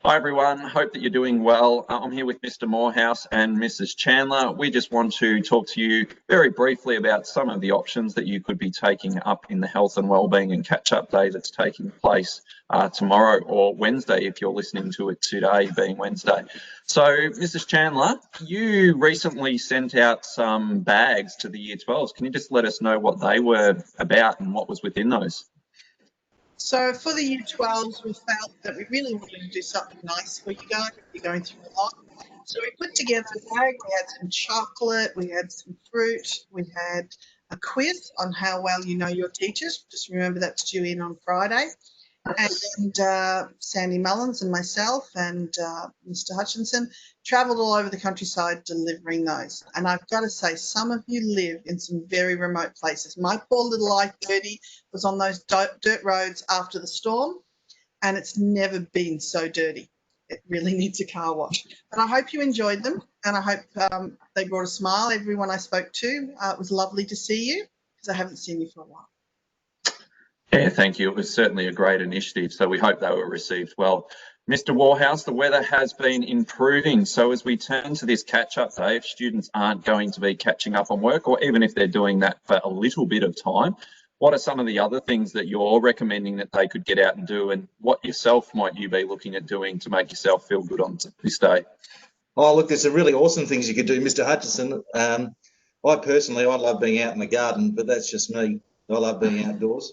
Hi everyone, hope that you're doing well. I'm here with Mr. Morehouse and Mrs. Chandler. We just want to talk to you very briefly about some of the options that you could be taking up in the health and wellbeing and catch-up day that's taking place tomorrow or Wednesday if you're listening to it today being Wednesday. So Mrs. Chandler, you recently sent out some bags to the Year 12s. Can you just let us know what they were about and what was within those? So for the Year 12s, we felt that we really wanted to do something nice for you guys if you're going through a lot. So we put together a bag. We had some chocolate, we had some fruit, we had a quiz on how well you know your teachers. Just remember that's due in on Friday. And Sandy Mullins and myself and Mr. Hutchinson travelled all over the countryside delivering those. And I've got to say, some of you live in some very remote places. My poor little I-30 was on those dirt roads after the storm, and it's never been so dirty. It really needs a car wash. But I hope you enjoyed them, and I hope they brought a smile. Everyone I spoke to, it was lovely to see you, because I haven't seen you for a while. Yeah, thank you. It was certainly a great initiative, so we hope they were received well. Mr. Warhouse, the weather has been improving, so as we turn to this catch-up day, if students aren't going to be catching up on work, or even if they're doing that for a little bit of time, what are some of the other things that you're recommending that they could get out and do, and what yourself might you be looking at doing to make yourself feel good on this day? Oh, look, there's some really awesome things you could do, Mr. Hutchison. I love being out in the garden, but that's just me. I love being outdoors.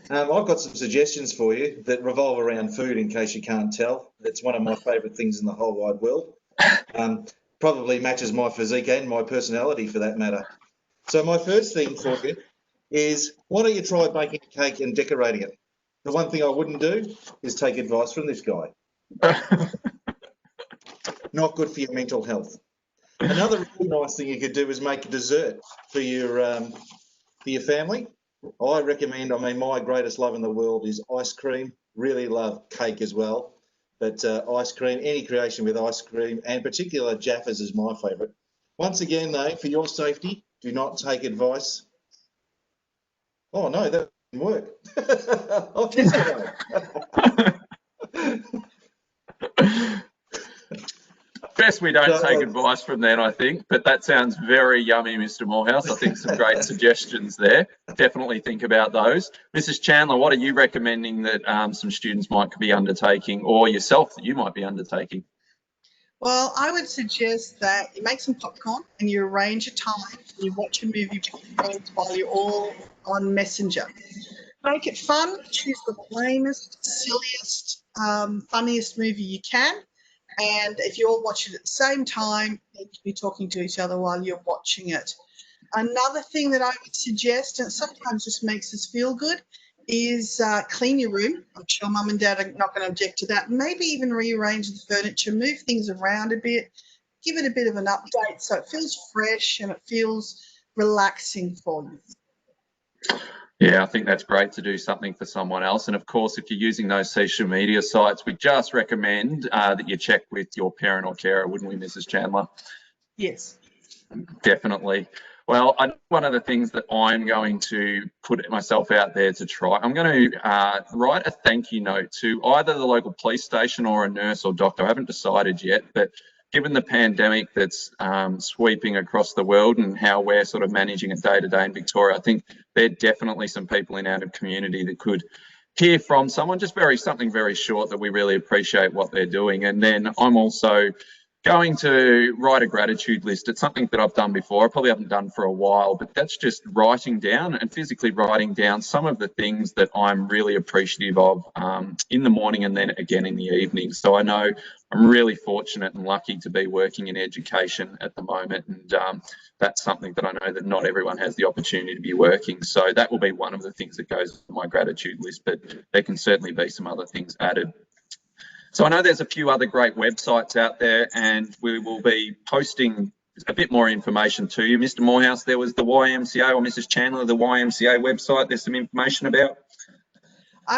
I've got some suggestions for you that revolve around food, in case you can't tell. It's one of my favourite things in the whole wide world. Probably matches my physique and my personality, for that matter. So my first thing for you is, why don't you try baking a cake and decorating it? The one thing I wouldn't do is take advice from this guy. Not good for your mental health. Another really nice thing you could do is make a dessert for your family. I recommend, my greatest love in the world is ice cream. Really love cake as well. But ice cream, any creation with ice cream, and particular Jaffas is my favourite. Once again, though, for your safety, do not take advice. Oh, no, that didn't work. I've missed it. Best we don't take advice from that, I think, but that sounds very yummy, Mr. Morehouse. I think some great suggestions there. Definitely think about those. Mrs. Chandler, what are you recommending that some students might be undertaking, or yourself that you might be undertaking? Well, I would suggest that you make some popcorn and you arrange a time and you watch a movie with your friends while you're all on Messenger. Make it fun. Choose the lamest, silliest, funniest movie you can. And if you all watch it at the same time, you need to be talking to each other while you're watching it. Another thing that I would suggest, and sometimes just makes us feel good, is clean your room. I'm sure mum and dad are not going to object to that. Maybe even rearrange the furniture, move things around a bit, give it a bit of an update so it feels fresh and it feels relaxing for you. Yeah, I think that's great to do something for someone else. And of course, if you're using those social media sites, we just recommend that you check with your parent or carer, wouldn't we, Mrs. Chandler? Yes. Definitely. Well, one of the things that I'm going to put myself out there to try, I'm going to write a thank you note to either the local police station or a nurse or doctor. I haven't decided yet, but given the pandemic that's sweeping across the world and how we're sort of managing it day to day in Victoria, I think there are definitely some people in our community that could hear from someone, just something very short that we really appreciate what they're doing. And then I'm also going to write a gratitude list. It's something that I've done before. I probably haven't done for a while, but that's just writing down and physically writing down some of the things that I'm really appreciative of in the morning and then again in the evening. So I know I'm really fortunate and lucky to be working in education at the moment, and that's something that I know that not everyone has the opportunity to be working. So that will be one of the things that goes on my gratitude list, but there can certainly be some other things added. So I know there's a few other great websites out there, and we will be posting a bit more information to you. Mr. Morehouse, there was the YMCA, or Mrs. Chandler, the YMCA website. There's some information about.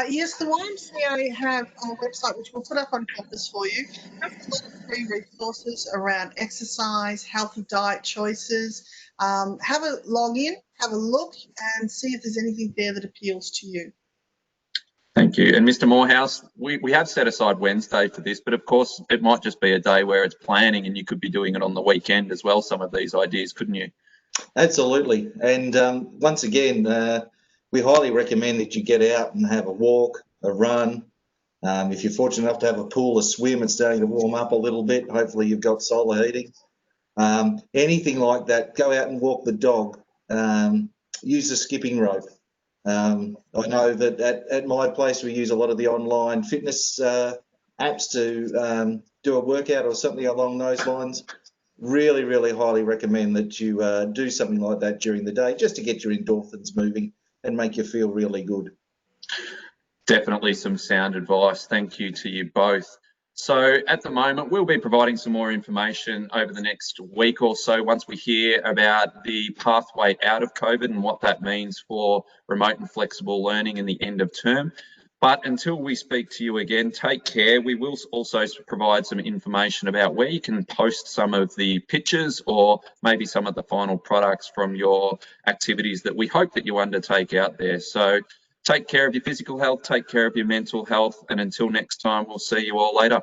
Yes, the YMCA have a website which we'll put up on campus for you. Have a lot of free resources around exercise, healthy diet choices. Have a log in, have a look, and see if there's anything there that appeals to you. Thank you. And Mr. Morehouse, we have set aside Wednesday for this, but of course it might just be a day where it's planning and you could be doing it on the weekend as well, some of these ideas, couldn't you? Absolutely. And once again, we highly recommend that you get out and have a walk, a run. If you're fortunate enough to have a pool, a swim, it's starting to warm up a little bit. Hopefully you've got solar heating. Anything like that, go out and walk the dog. Use the skipping rope. I know that at my place we use a lot of the online fitness apps to do a workout or something along those lines. Really, really highly recommend that you do something like that during the day just to get your endorphins moving and make you feel really good. Definitely some sound advice. Thank you to you both. So at the moment, we'll be providing some more information over the next week or so once we hear about the pathway out of COVID and what that means for remote and flexible learning in the end of term. But until we speak to you again, take care. We will also provide some information about where you can post some of the pictures or maybe some of the final products from your activities that we hope that you undertake out there. So take care of your physical health, take care of your mental health, and until next time, we'll see you all later.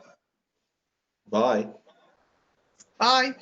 Bye. Bye.